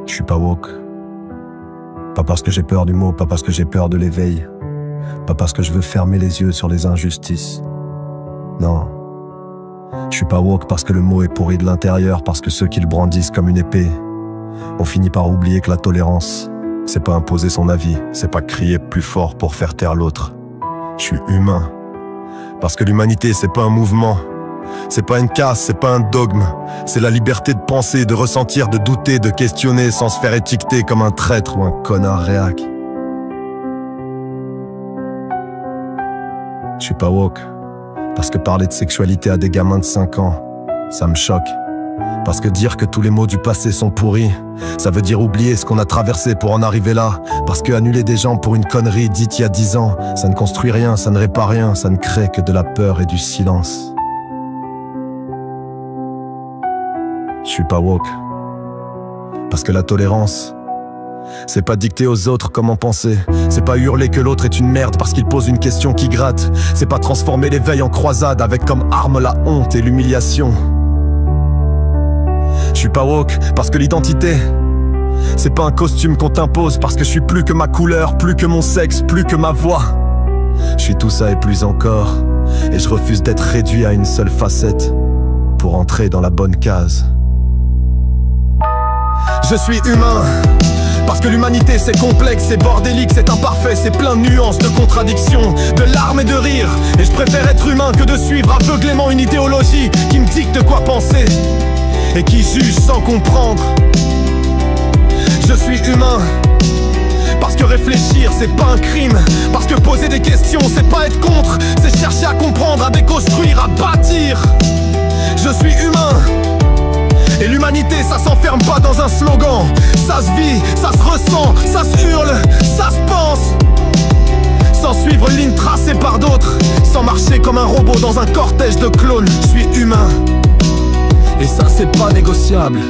Je suis pas woke. Pas parce que j'ai peur du mot, pas parce que j'ai peur de l'éveil. Pas parce que je veux fermer les yeux sur les injustices. Non. Je suis pas woke parce que le mot est pourri de l'intérieur, parce que ceux qui le brandissent comme une épée ont fini par oublier que la tolérance, c'est pas imposer son avis, c'est pas crier plus fort pour faire taire l'autre. Je suis humain. Parce que l'humanité, c'est pas un mouvement. C'est pas une caste, c'est pas un dogme. C'est la liberté de penser, de ressentir, de douter, de questionner sans se faire étiqueter comme un traître ou un connard réac. Je suis pas woke. Parce que parler de sexualité à des gamins de 5 ans, ça me choque. Parce que dire que tous les mots du passé sont pourris, ça veut dire oublier ce qu'on a traversé pour en arriver là. Parce que annuler des gens pour une connerie dite il y a 10 ans, ça ne construit rien, ça ne répare rien, ça ne crée que de la peur et du silence. Je suis pas woke. Parce que la tolérance, c'est pas dicter aux autres comment penser. C'est pas hurler que l'autre est une merde parce qu'il pose une question qui gratte. C'est pas transformer l'éveil en croisade avec comme arme la honte et l'humiliation. Je suis pas woke parce que l'identité, c'est pas un costume qu'on t'impose. Parce que je suis plus que ma couleur, plus que mon sexe, plus que ma voix. Je suis tout ça et plus encore. Et je refuse d'être réduit à une seule facette pour entrer dans la bonne case. Je suis humain parce que l'humanité c'est complexe, c'est bordélique, c'est imparfait, c'est plein de nuances, de contradictions, de larmes et de rires. Et je préfère être humain que de suivre aveuglément une idéologie qui me dicte quoi penser et qui juge sans comprendre. Je suis humain parce que réfléchir c'est pas un crime. Parce que poser des questions c'est pas être contre, c'est chercher à comprendre, à déconstruire, à bâtir. Je suis humain. Et l'humanité, ça s'enferme pas dans un slogan. Ça se vit, ça se ressent, ça se hurle, ça se pense. Sans suivre une ligne tracée par d'autres, sans marcher comme un robot dans un cortège de clones. Je suis humain. Et ça c'est pas négociable.